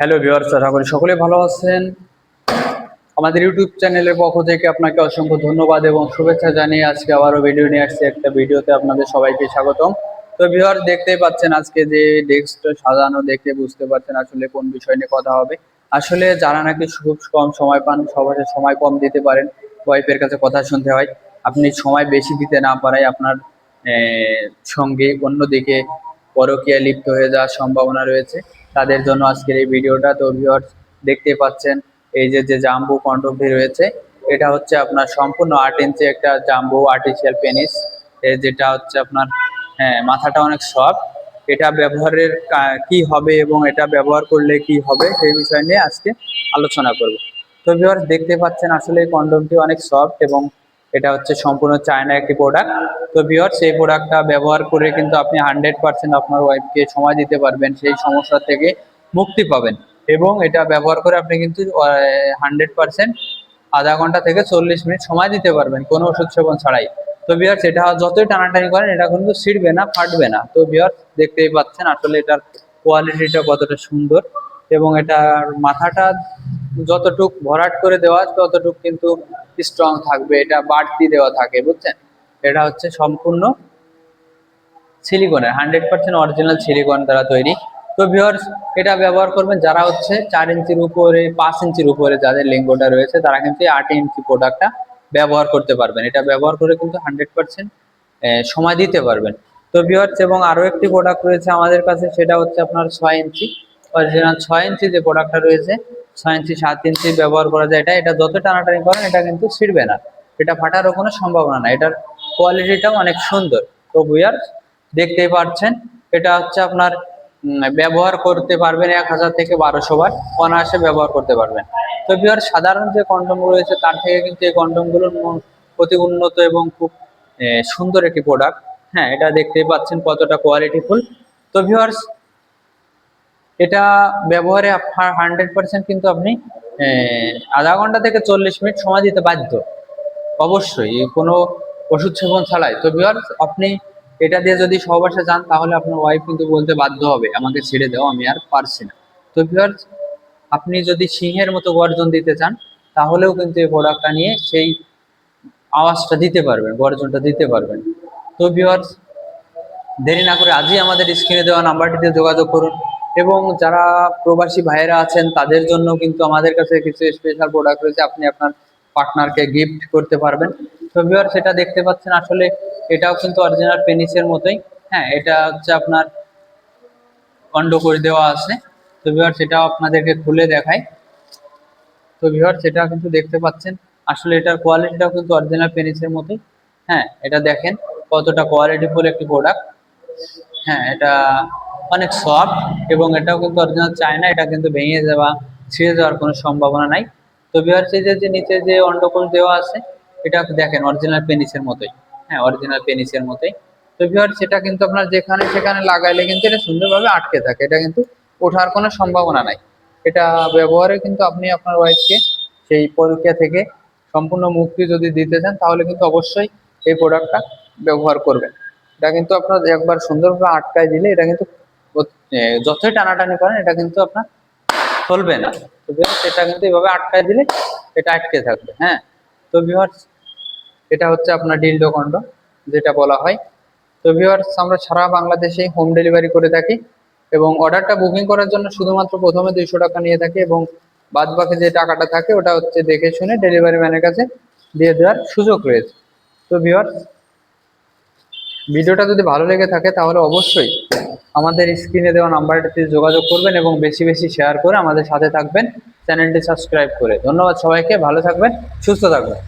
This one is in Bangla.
হ্যালো ভিউয়ার্স, আশা করি সকলে ভালো আছেন। আমাদের ইউটিউব চ্যানেলের পক্ষ থেকে আপনাকে অসংখ্য ধন্যবাদ এবং শুভেচ্ছা জানিয়ে আজকে আবারও ভিডিও নিয়ে আসছি। একটা ভিডিওতে আপনাদের সবাইকে স্বাগতম। তো ভিউয়ার্স, দেখতেই পাচ্ছেন আজকে যে ডেস্কটা সাজানো, দেখে বুঝতে পারছেন আসলে কোন বিষয় নিয়ে কথা হবে। আসলে যারা নাকি খুব কম সময় পান, সবার সময় কম দিতে পারেন, ওয়াইফের কাছে কথা শুনতে হয়, আপনি সময় বেশি দিতে না পারায় আপনার সঙ্গে অন্যদিকে পরকীয়ায় লিপ্ত হয়ে যাওয়ার সম্ভাবনা রয়েছে, তাদের জন্য আজকের এই ভিডিওটা। তো ভিউয়ার্স, দেখতে পাচ্ছেন এই যে জাম্বো কন্ডমটি রয়েছে, এটা হচ্ছে আপনার সম্পূর্ণ 8 ইঞ্চি একটা জাম্বো আর্টিফিশিয়াল পেনিস, যেটা হচ্ছে আপনার মাথাটা অনেক সফট। এটা ব্যবহারের কি হবে এবং এটা ব্যবহার করলে কি হবে সেই বিষয় নিয়ে আজকে আলোচনা করব। তো ভিউয়ার্স, দেখতে পাচ্ছেন আসলে এই কন্ডমটি অনেক সফট এবং এটা হচ্ছে সম্পূর্ণ চায়না একটি প্রোডাক্ট। তো ভিউয়ার্স, এই প্রোডাক্টটা ব্যবহার করে কিন্তু আপনি 100% আপনার ওয়াইফকে সময় দিতে পারবেন, সেই সমস্যা থেকে মুক্তি পাবেন। এবং এটা ব্যবহার করে আপনি কিন্তু 100% আধা ঘন্টা থেকে 40 মিনিট সময় দিতে পারবেন কোনো ওষুধ সেবন ছাড়াই। তো ভিউয়ার্স, এটা যতই টানাটানি করেন এটা কিন্তু ছিঁড়বে না, ফাটবে না। তো ভিউয়ার্স, দেখতেই পাচ্ছেন আসলে এটার কোয়ালিটিটা কতটা সুন্দর এবং এটার মাথাটা যতটুক ভরাট করে দেওয়া ততটুক কিন্তু স্ট্রং থাকবে, এটা বাড়তি দেওয়া থাকে, বুঝছেন। এটা হচ্ছে সম্পূর্ণ সিলিকনের, 100% অরিজিনাল সিলিকন দ্বারা তৈরি। তো ভিউয়ার্স, এটা ব্যবহার করবেন যারা হচ্ছে 4 ইঞ্চির উপরে, 5 ইঞ্চির উপরে যাদের লিঙ্গটা রয়েছে, তারা কিন্তু 8 ইঞ্চি প্রোডাক্টটা ব্যবহার করতে পারবেন। এটা ব্যবহার করে কিন্তু 100% সময় দিতে পারবেন। তো ভিউয়ার্স, এবং আরো একটি প্রোডাক্ট রয়েছে আমাদের কাছে, সেটা হচ্ছে আপনার 6 ইঞ্চি অরিজিনাল 6 ইঞ্চি যে প্রোডাক্টটা রয়েছে, 6 ইঞ্চি 7 ইঞ্চি ব্যবহার করা যায়। এটা যত টানাটানি করেন এটা কিন্তু ছিঁড়বে না, এটা ফাটারও কোনো সম্ভাবনা নাই, এটার কোয়ালিটিটাও অনেক সুন্দর। তো ভিউয়ার্স, দেখতেই পাচ্ছেন এটা হচ্ছে আপনার ব্যবহার করতে পারবেন 1000 থেকে 1200 বার অনায়াসে ব্যবহার করতে পারবেন। তো ভিউয়ার্স, সাধারণ যে কন্ডোম রয়েছে তার থেকে কিন্তু এই কন্ডোমগুলোর অতি উন্নত এবং খুব সুন্দর একটি প্রোডাক্ট। হ্যাঁ, এটা দেখতেই পাচ্ছেন কতটা কোয়ালিটিফুল। তো ভিউয়ার্স, এটা ব্যবহারে আপনার 100% কিন্তু আপনি আধা ঘন্টা থেকে 40 মিনিট সময় দিতে বাধ্য, অবশ্যই কোনো ওষুধ সেবন ছাড়াই। তো ভিউয়ার্স, আপনি এটা দিয়ে যদি সহবাসে যান তাহলে আপনার ওয়াইফ কিন্তু বলতে বাধ্য হবে, আমাকে ছেড়ে দাও, আমি আর পারছি না। তো ভিউয়ার্স, আপনি যদি সিংহের মতো গর্জন দিতে চান তাহলেও কিন্তু এই প্রোডাক্টটা নিয়ে সেই আওয়াজটা দিতে পারবেন, গর্জনটা দিতে পারবেন। তো ভিউয়ার্স, দেরি না করে আজই আমাদের স্ক্রিনে দেওয়া নাম্বারটিতে যোগাযোগ করুন। এবং যারা প্রবাসী ভাইয়েরা আছেন তাদের জন্য কিন্তু আমাদের কাছে কিছু স্পেশাল প্রোডাক্ট রয়েছে, আপনি আপনার পার্টনারকে গিফট করতে পারবেন। তো ভিউয়ার্স, সেটা দেখতে পাচ্ছেন আসলে এটাও কিন্তু অরিজিনাল পেনিসের মতোই। হ্যাঁ, এটা হচ্ছে আপনার কন্ডো করে দেওয়া আছে। তো ভিউয়ার্স, সেটাও আপনাদেরকে খুলে দেখাই। তো ভিউয়ার্স, এটা কিন্তু দেখতে পাচ্ছেন আসলে এটার কোয়ালিটিটাও কিন্তু অরিজিনাল পেনিসের মতোই। হ্যাঁ, এটা দেখেন কতটা কোয়ালিটিফুল একটি প্রোডাক্ট। হ্যাঁ, এটা অনেক সফট এবং এটাও কিন্তু অরিজিনাল চায়না, এটা কিন্তু ভেঙে যাওয়া, ছিঁড়ে যাওয়ার কোনো সম্ভাবনা নাই। তো ভিউয়ার্স, এই যে নিচে যে অন্ডকোষ দেওয়া আছে, এটা দেখেন অরিজিনাল পেনিসের মতোই। হ্যাঁ, অরিজিনাল পেনিসের মতোই। তো ভিউয়ার্স, এটা কিন্তু আপনার যেখানে সেখানে লাগাইলে কিন্তু এটা সুন্দরভাবে আটকে থাকে, এটা কিন্তু ওঠার কোনো সম্ভাবনা নাই। এটা ব্যবহারে কিন্তু আপনি আপনার ওয়াইফকে সেই পরকীয়া থেকে সম্পূর্ণ মুক্তি যদি দিতে চান তাহলে কিন্তু অবশ্যই এই প্রোডাক্টটা ব্যবহার করবেন। এটা কিন্তু আপনার একবার সুন্দরভাবে আটকায় দিলে এটা কিন্তু যতই টানাটানি করেন এটা কিন্তু আপনার চলবে না। তো ভিউয়ার্স, এটা কিন্তু এভাবে আটকায় দিলে এটা আটকে থাকবে। হ্যাঁ, তো ভিউয়ার্স, এটা হচ্ছে আপনার ডিলডো কন্ডম যেটা বলা হয়। তো ভিউয়ার্স, আমরা সারা বাংলাদেশে হোম ডেলিভারি করে থাকি এবং অর্ডারটা বুকিং করার জন্য শুধুমাত্র প্রথমে 200 টাকা নিয়ে থাকি এবং বাদ বাকি যে টাকাটা থাকে ওটা হচ্ছে দেখে শুনে ডেলিভারি ম্যানের কাছে দিয়ে দেওয়ার সুযোগ রয়েছে। তো ভিউয়ার্স, ভিডিওটা যদি ভালো লেগে থাকে তাহলে অবশ্যই আমাদের স্ক্রিনে দেওয়া নাম্বারটিতে যোগাযোগ করবেন এবং বেশি বেশি শেয়ার করে আমাদের সাথে থাকবেন, চ্যানেলটি সাবস্ক্রাইব করে। ধন্যবাদ সবাইকে, ভালো থাকবেন, সুস্থ থাকবেন।